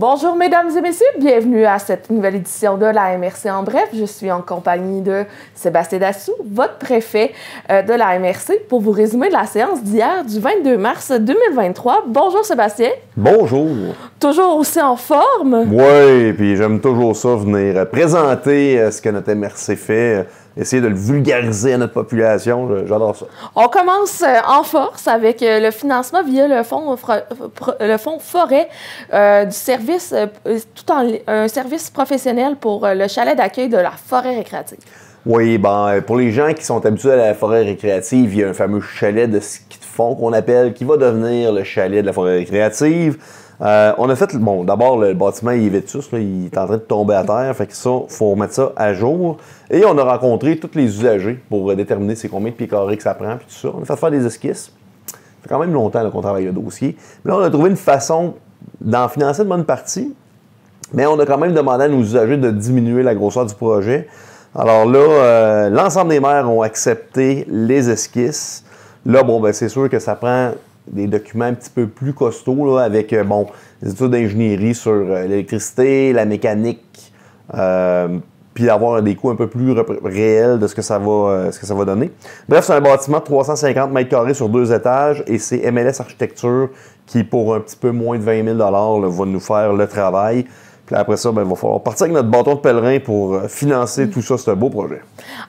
Bonjour mesdames et messieurs, bienvenue à cette nouvelle édition de la MRC en bref. Je suis en compagnie de Sébastien Dassou, votre préfet de la MRC, pour vous résumer de la séance d'hier du 22 mars 2023. Bonjour Sébastien. Bonjour. Toujours aussi en forme? Oui, puis j'aime toujours ça, venir présenter ce que notre MRC fait, essayer de le vulgariser à notre population. J'adore ça. On commence en force avec le financement via le fonds forêt du service, un service professionnel pour le chalet d'accueil de la forêt récréative. Oui, ben, pour les gens qui sont habitués à la forêt récréative, il y a un fameux chalet de ski de fond qu'on appelle, qui va devenir le chalet de la forêt récréative. On a fait, bon, d'abord, le bâtiment, il est vétus, là, il est en train de tomber à terre, fait que ça, il faut remettre ça à jour. Et on a rencontré tous les usagers pour déterminer c'est combien de pieds carrés que ça prend, puis tout ça. On a fait faire des esquisses. Ça fait quand même longtemps qu'on travaille le dossier. Mais là, on a trouvé une façon d'en financer une bonne partie, mais on a quand même demandé à nos usagers de diminuer la grosseur du projet. Alors là, l'ensemble des maires ont accepté les esquisses. Là, bon, ben c'est sûr que ça prend des documents un petit peu plus costauds, là, avec, bon, des études d'ingénierie sur l'électricité, la mécanique, puis d'avoir des coûts un peu plus réels de ce que ça va donner. Bref, c'est un bâtiment de 350 mètres carrés sur 2 étages et c'est MLS Architecture qui, pour un petit peu moins de 20 000 là, va nous faire le travail. Puis après ça, ben, il va falloir partir avec notre bâton de pèlerin pour financer tout ça, ce beau projet.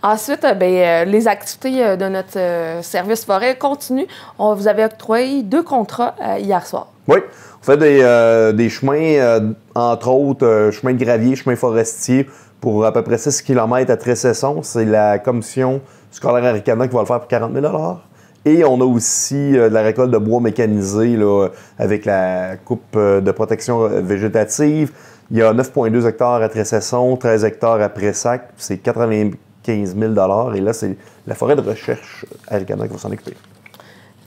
Ensuite, les activités de notre service forêt continuent. Vous avez octroyé 2 contrats hier soir. Oui, on fait des chemins, entre autres, chemins de gravier, chemins forestiers, pour à peu près 6 km à Tressesson. C'est la commission scolaire Aricana qui va le faire pour 40 000 $. Et on a aussi de la récolte de bois mécanisé là, avec la coupe de protection végétative. Il y a 9,2 hectares à Tressesson, 13 hectares à Pressac, c'est 95 000 $. Et là, c'est la forêt de recherche Aricana qui va s'en occuper.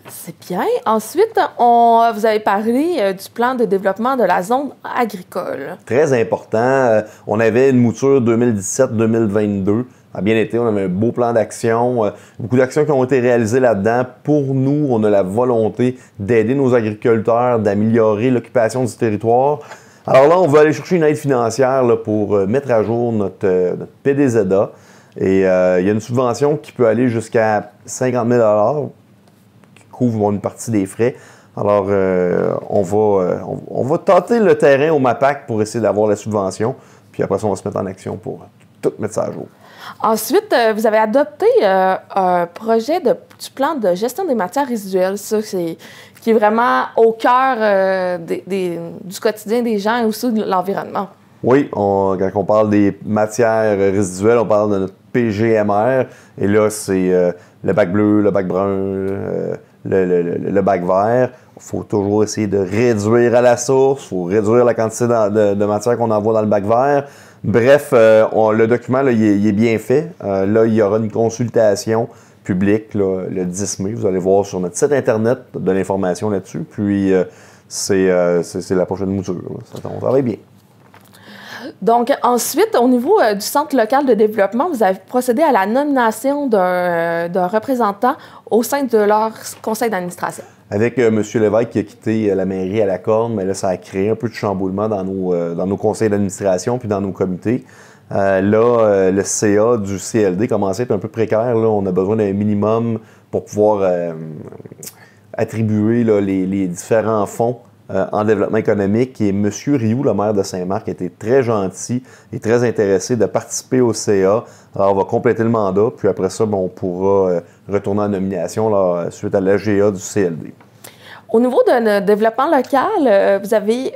C'est bien. Ensuite, vous avez parlé du plan de développement de la zone agricole. Très important. On avait une mouture 2017-2022. Ça a bien été. On avait un beau plan d'action. Beaucoup d'actions qui ont été réalisées là-dedans. Pour nous, on a la volonté d'aider nos agriculteurs, d'améliorer l'occupation du territoire. Alors là, on veut aller chercher une aide financière là, pour mettre à jour notre PDZA. Et il y a une subvention qui peut aller jusqu'à 50 000 $ qui couvre une partie des frais. Alors, on va tâter le terrain au MAPAC pour essayer d'avoir la subvention. Puis après ça, on va se mettre en action pour tout mettre ça à jour. Ensuite, vous avez adopté un projet du plan de gestion des matières résiduelles. Ça, qui est vraiment au cœur du quotidien des gens et aussi de l'environnement. Oui, quand on parle des matières résiduelles, on parle de notre PGMR. Et là, c'est le bac bleu, le bac brun, le bac vert. Il faut toujours essayer de réduire à la source. Il faut réduire la quantité de matière qu'on envoie dans le bac vert. Bref, le document, là, il est bien fait. Là, il y aura une consultation publique là, le 10 mai. Vous allez voir sur notre site Internet de l'information là-dessus. Puis, c'est la prochaine mouture. On travaille bien. Donc, ensuite, au niveau du Centre local de développement, vous avez procédé à la nomination d'un représentant au sein de leur conseil d'administration. Avec M. Lévesque qui a quitté la mairie à la Corne, mais là, ça a créé un peu de chamboulement dans nos conseils d'administration puis dans nos comités. Le CA du CLD commençait à être un peu précaire. Là. On a besoin d'un minimum pour pouvoir attribuer là, les différents fonds en développement économique. Et M. Rioux, le maire de Saint-Marc, a été très gentil et très intéressé de participer au CA. Alors, on va compléter le mandat, puis après ça, on pourra retourner en nomination là, suite à l'AGA du CLD. Au niveau de notre développement local, vous avez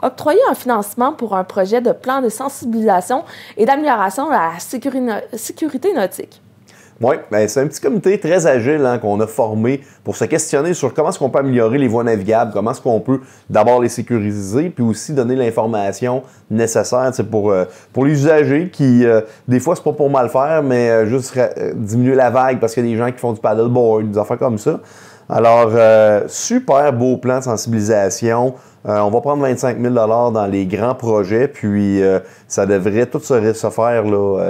octroyé un financement pour un projet de plan de sensibilisation et d'amélioration de la sécurité nautique. Oui, bien, c'est un petit comité très agile hein, qu'on a formé pour se questionner sur comment est-ce qu'on peut améliorer les voies navigables, comment est-ce qu'on peut d'abord les sécuriser, puis aussi donner l'information nécessaire pour les usagers qui, des fois, c'est pas pour mal faire, mais juste diminuer la vague parce qu'il y a des gens qui font du paddleboard, des affaires comme ça. Alors, super beau plan de sensibilisation. On va prendre 25 000 $ dans les grands projets, puis ça devrait tout se faire là,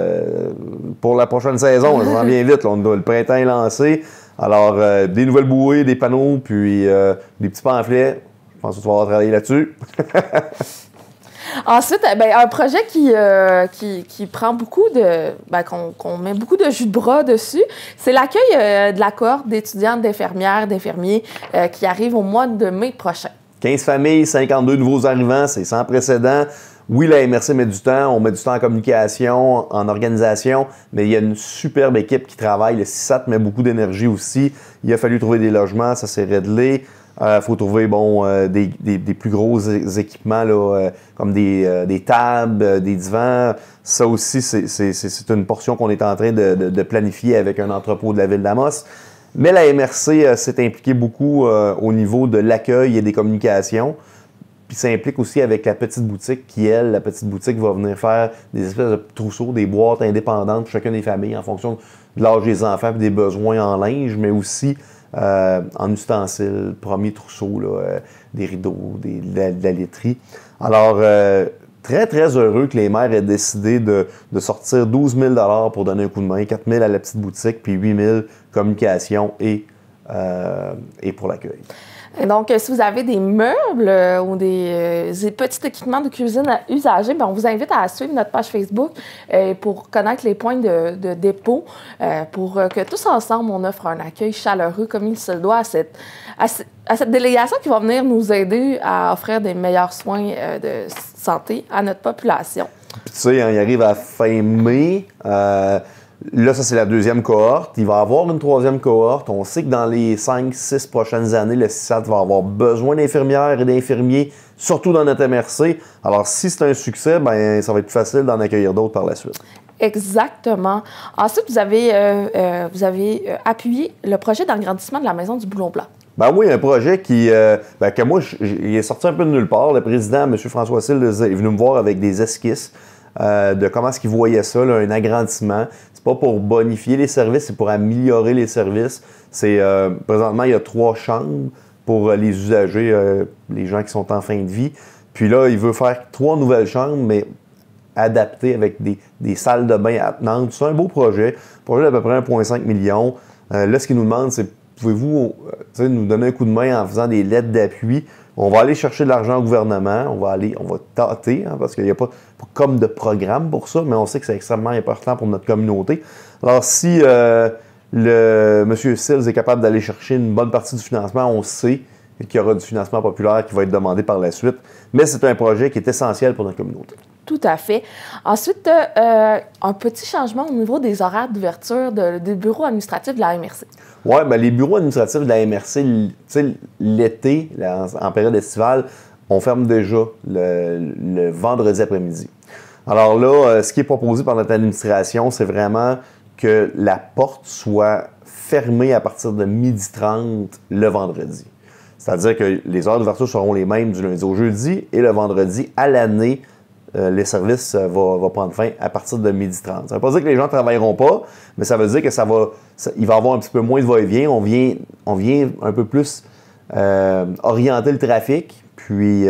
pour la prochaine saison. Ça va bien vite. Là, le printemps est lancé. Alors, des nouvelles bouées, des panneaux, puis des petits pamphlets. Je pense que tu vas avoir travaillé là-dessus. Ensuite, un projet qui prend beaucoup de... qu'on met beaucoup de jus de bras dessus, c'est l'accueil de la cohorte d'étudiantes, d'infirmières, d'infirmiers qui arrive au mois de mai prochain. 15 familles, 52 nouveaux arrivants, c'est sans précédent. Oui, la MRC met du temps, on met du temps en communication, en organisation, mais il y a une superbe équipe qui travaille. Le CISAT met beaucoup d'énergie aussi. Il a fallu trouver des logements, ça s'est réglé. Il faut trouver des plus gros équipements là, comme des tables, des divans. Ça aussi, c'est une portion qu'on est en train de planifier avec un entrepôt de la ville d'Amos. Mais la MRC s'est impliquée beaucoup au niveau de l'accueil et des communications. Puis ça implique aussi avec la petite boutique qui, elle, la petite boutique va venir faire des espèces de trousseaux, des boîtes indépendantes pour chacune des familles en fonction de l'âge des enfants et des besoins en linge, mais aussi en ustensiles, premier trousseau, là, des rideaux, de la laiterie. Alors, très, très heureux que les maires aient décidé de sortir 12 000 pour donner un coup de main, 4 000 à la petite boutique, puis 8 000 communication et pour l'accueil. Donc, si vous avez des meubles ou des petits équipements de cuisine à usager, on vous invite à suivre notre page Facebook pour connaître les points de dépôt, pour que tous ensemble, on offre un accueil chaleureux comme il se doit à cette délégation qui va venir nous aider à offrir des meilleurs soins de santé à notre population. Puis tu sais, il arrive à fin mai. Là, ça, c'est la deuxième cohorte. Il va y avoir une troisième cohorte. On sait que dans les 5-6 prochaines années, le CISAT va avoir besoin d'infirmières et d'infirmiers, surtout dans notre MRC. Alors, si c'est un succès, ça va être plus facile d'en accueillir d'autres par la suite. Exactement. Ensuite, vous avez appuyé le projet d'agrandissement de la Maison du Boulon-Blanc. Ben oui, un projet que moi, il est sorti un peu de nulle part. Le président, M. François Cille, est venu me voir avec des esquisses de comment est-ce qu'il voyait ça, là, un agrandissement. C'est pas pour bonifier les services, c'est pour améliorer les services. Présentement, il y a 3 chambres pour les usagers, les gens qui sont en fin de vie. Puis là, il veut faire 3 nouvelles chambres, mais adaptées avec des salles de bain attenantes. C'est un beau projet. Un projet d'à peu près 1,5 million. Là, ce qu'il nous demande, c'est pouvez-vous nous donner un coup de main en faisant des lettres d'appui? On va aller chercher de l'argent au gouvernement, on va tâter, parce qu'il n'y a pas comme de programme pour ça, mais on sait que c'est extrêmement important pour notre communauté. Alors, si M. Sills est capable d'aller chercher une bonne partie du financement, on sait qu'il y aura du financement populaire qui va être demandé par la suite, mais c'est un projet qui est essentiel pour notre communauté. Tout à fait. Ensuite, un petit changement au niveau des horaires d'ouverture des bureaux administratifs de la MRC. Oui, les bureaux administratifs de la MRC, l'été, en période estivale, on ferme déjà le vendredi après-midi. Alors là, ce qui est proposé par notre administration, c'est vraiment que la porte soit fermée à partir de 12h30 le vendredi. C'est-à-dire que les heures d'ouverture seront les mêmes du lundi au jeudi et le vendredi à l'année, les services vont prendre fin à partir de 12h30. Ça ne veut pas dire que les gens ne travailleront pas, mais ça veut dire que il va y avoir un petit peu moins de va-et-vient. On vient un peu plus orienter le trafic, puis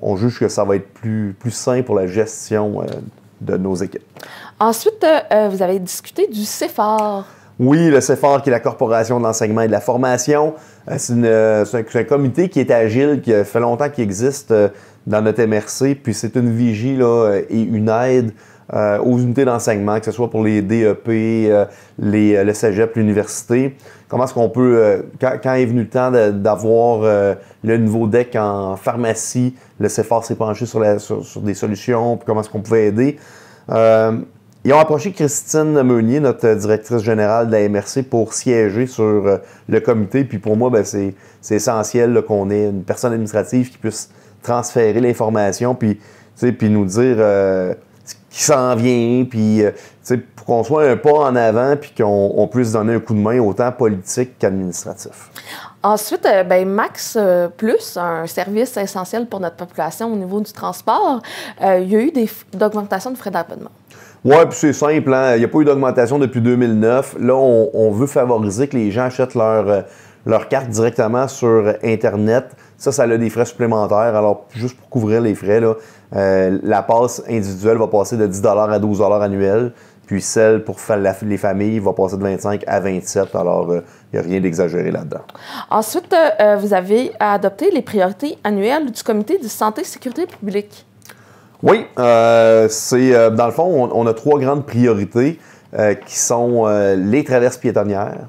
on juge que ça va être plus sain pour la gestion de nos équipes. Ensuite, vous avez discuté du CEFAR. Oui, le CEFAR, qui est la Corporation de l'enseignement et de la formation. C'est un comité qui est agile, qui fait longtemps qu'il existe dans notre MRC. Puis c'est une vigie là, et une aide aux unités d'enseignement, que ce soit pour les DEP, le cégep, l'université. Comment est-ce qu'on peut, quand est venu le temps d'avoir le nouveau DEC en pharmacie, le CEFAR s'est penché sur des solutions, puis comment est-ce qu'on pouvait aider. Ils ont approché Christine Meunier, notre directrice générale de la MRC, pour siéger sur le comité. Puis pour moi, c'est essentiel là, qu'on ait une personne administrative qui puisse transférer l'information, puis nous dire ce qui s'en vient, puis pour qu'on soit un pas en avant, puis qu'on puisse donner un coup de main autant politique qu'administratif. Ensuite, Max Plus, un service essentiel pour notre population au niveau du transport, il y a eu d'augmentation de frais d'abonnement. Oui, puis c'est simple, hein? Il n'y a pas eu d'augmentation depuis 2009. Là, on veut favoriser que les gens achètent leur carte directement sur Internet. Ça a des frais supplémentaires. Alors, juste pour couvrir les frais, là, la passe individuelle va passer de 10 à 12 annuels. Puis celle pour les familles va passer de 25 à 27. Alors, il n'y a rien d'exagéré là-dedans. Ensuite, vous avez adopté les priorités annuelles du Comité de santé et sécurité publique. Oui, dans le fond, on a 3 grandes priorités qui sont les traverses piétonnières,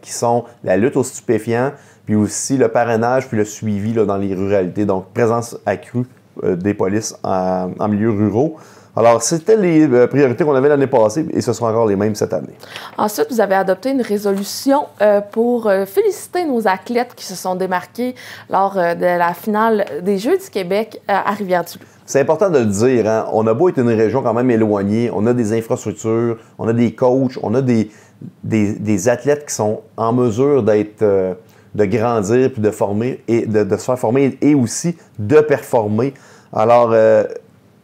qui sont la lutte aux stupéfiants, puis aussi le parrainage puis le suivi là, dans les ruralités. Donc, présence accrue des polices en milieux ruraux. Alors, c'était les priorités qu'on avait l'année passée et ce seront encore les mêmes cette année. Ensuite, vous avez adopté une résolution pour féliciter nos athlètes qui se sont démarqués lors de la finale des Jeux du Québec à Rivière-du-Loup. C'est important de le dire, hein? On a beau être une région quand même éloignée, on a des infrastructures, on a des coachs, on a des athlètes qui sont en mesure de grandir puis de former et de se faire former et aussi de performer. Alors,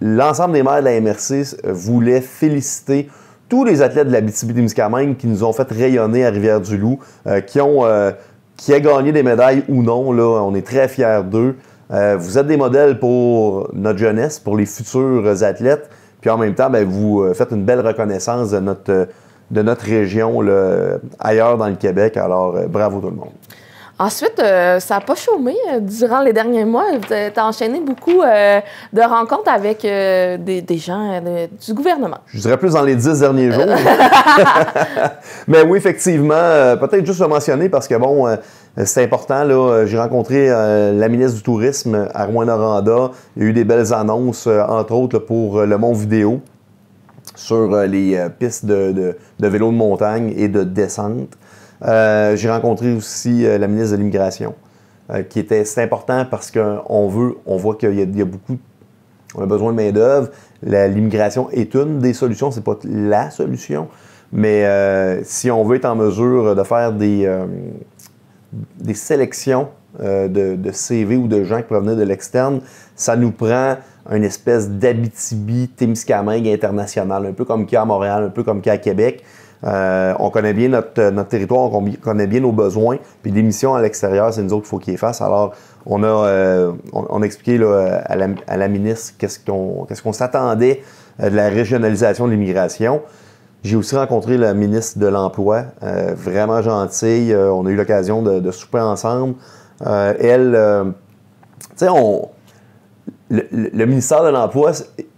l'ensemble des maires de la MRC voulaient féliciter tous les athlètes de l'Abitibi-Témiscamingue qui nous ont fait rayonner à Rivière-du-Loup, qui a gagné des médailles ou non. Là, on est très fiers d'eux. Vous êtes des modèles pour notre jeunesse, pour les futurs athlètes. Puis en même temps, bien, vous faites une belle reconnaissance de notre région là, ailleurs dans le Québec. Alors, bravo tout le monde. Ensuite, ça n'a pas chômé durant les derniers mois. Tu as enchaîné beaucoup de rencontres avec des gens du gouvernement. Je dirais plus dans les 10 derniers jours. Mais oui, effectivement, peut-être juste le mentionner parce que, bon, c'est important. Là, j'ai rencontré la ministre du Tourisme à Rouyn-Noranda. Il y a eu des belles annonces, entre autres, là, pour le Mont-Vidéo sur les pistes de vélo de montagne et de descente. J'ai rencontré aussi la ministre de l'Immigration, c'est important parce qu'on voit qu'il y a beaucoup, on a besoin de main-d'œuvre. L'immigration est une des solutions, c'est pas la solution, mais si on veut être en mesure de faire des sélections de CV ou de gens qui provenaient de l'externe, ça nous prend une espèce d'Abitibi-Témiscamingue international, un peu comme qu'il y a à Montréal, un peu comme qu'il y a à Québec. On connaît bien notre territoire, on connaît bien nos besoins, puis les missions à l'extérieur, c'est nous autres qu'il faut qu'ils les fassent. Alors, on a expliqué là, à la ministre qu'est-ce qu'on s'attendait de la régionalisation de l'immigration. J'ai aussi rencontré la ministre de l'Emploi, vraiment gentille. On a eu l'occasion de souper ensemble. Elle, tu sais, le ministère de l'Emploi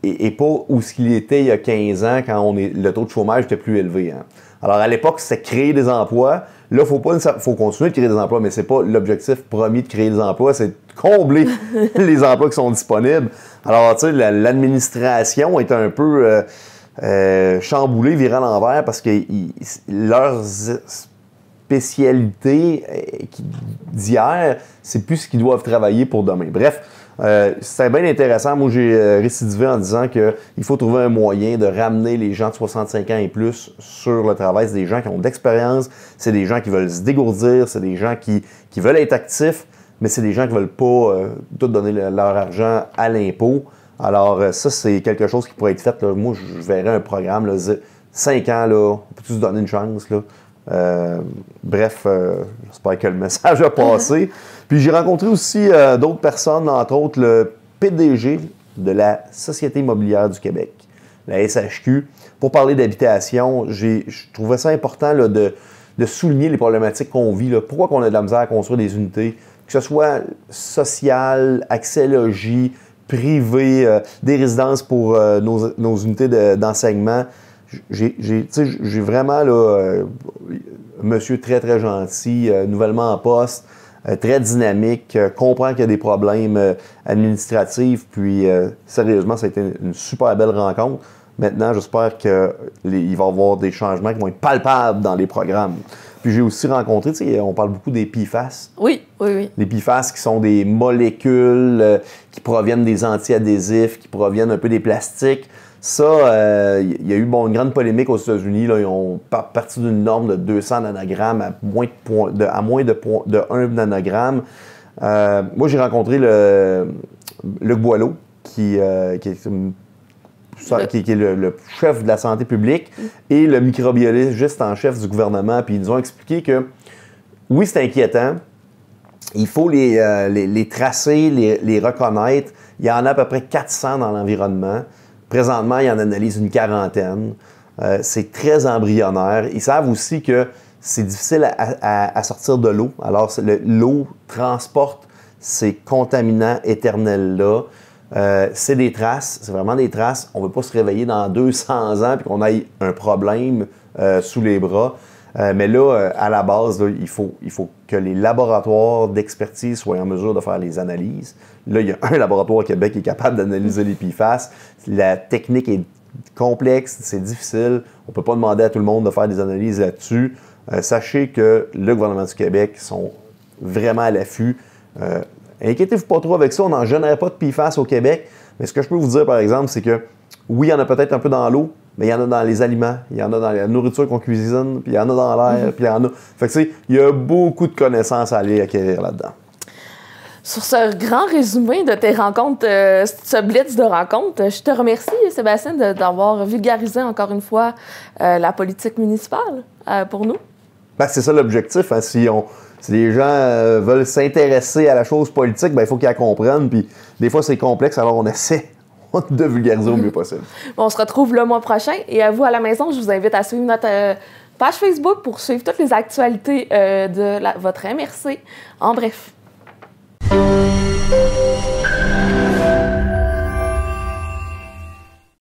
n'est pas où ce qu'il était il y a 15 ans quand le taux de chômage était plus élevé. Hein. Alors, à l'époque, c'était créer des emplois. Là, faut continuer de créer des emplois, mais c'est pas l'objectif premier de créer des emplois, c'est de combler les emplois qui sont disponibles. Alors, tu sais, l'administration est un peu chamboulée, virée à l'envers, parce que leurs spécialités d'hier, c'est plus ce qu'ils doivent travailler pour demain. Bref, c'était bien intéressant. Moi, j'ai récidivé en disant qu'il faut trouver un moyen de ramener les gens de 65 ans et plus sur le travail. C'est des gens qui ont de l'expérience, c'est des gens qui veulent se dégourdir, c'est des gens qui veulent être actifs, mais c'est des gens qui ne veulent pas tout donner leur argent à l'impôt. Alors, ça, c'est quelque chose qui pourrait être fait. Là. Moi, je verrais un programme, là, 5 ans, là, on peut-tu se donner une chance? Là? Bref, j'espère que le message a passé. Puis j'ai rencontré aussi d'autres personnes, entre autres le PDG de la Société immobilière du Québec, la SHQ, pour parler d'habitation. Je trouvais ça important là, de souligner les problématiques qu'on vit. Là. Pourquoi qu'on a de la misère à construire des unités, que ce soit social, accès logis, privé, des résidences pour nos unités d'enseignement. J'ai vraiment là, monsieur très, très gentil, nouvellement en poste, très dynamique, comprend qu'il y a des problèmes administratifs, puis sérieusement, ça a été une super belle rencontre. Maintenant, j'espère qu'il va y avoir des changements qui vont être palpables dans les programmes. Puis j'ai aussi rencontré, tu sais, on parle beaucoup des PFAS. Oui. Les PFAS qui sont des molécules qui proviennent des antiadhésifs, qui proviennent un peu des plastiques. Ça, il y a eu une grande polémique aux États-Unis. Là, ils ont parti d'une norme de 200 nanogrammes à moins de 1 nanogramme. Moi, j'ai rencontré Luc Boileau, qui est le chef de la santé publique et le microbiologiste en chef du gouvernement. Puis ils nous ont expliqué que, oui, c'est inquiétant. Il faut les tracer, les reconnaître. Il y en a à peu près 400 dans l'environnement. Présentement, il y en analyse une quarantaine. c'est très embryonnaire. Ils savent aussi que c'est difficile à sortir de l'eau. Alors, l'eau transporte ces contaminants éternels-là. C'est des traces, c'est vraiment des traces. On ne veut pas se réveiller dans 200 ans et qu'on ait un problème sous les bras. Mais là, à la base, là, il faut que les laboratoires d'expertise soient en mesure de faire les analyses. Là, il y a un laboratoire au Québec qui est capable d'analyser les PFAS. La technique est complexe, c'est difficile. On ne peut pas demander à tout le monde de faire des analyses là-dessus. Sachez que le gouvernement du Québec sont vraiment à l'affût. Inquiétez-vous pas trop avec ça, on n'en génère pas de PFAS au Québec. Mais ce que je peux vous dire, par exemple, c'est que oui, il y en a peut-être un peu dans l'eau, mais il y en a dans les aliments, il y en a dans la nourriture qu'on cuisine, puis il y en a dans l'air, puis il y en a... Fait que, tu sais, il y a beaucoup de connaissances à aller acquérir là-dedans. Sur ce grand résumé de tes rencontres, ce blitz de rencontres, je te remercie, Sébastien, d'avoir vulgarisé encore une fois la politique municipale pour nous. Ben, c'est ça l'objectif. Hein. Si les gens veulent s'intéresser à la chose politique, ben, il faut qu'ils la comprennent. Puis des fois, c'est complexe, alors on essaie de vulgariser au mieux possible. On se retrouve le mois prochain. Et à vous, à la maison, je vous invite à suivre notre page Facebook pour suivre toutes les actualités de votre MRC. En bref.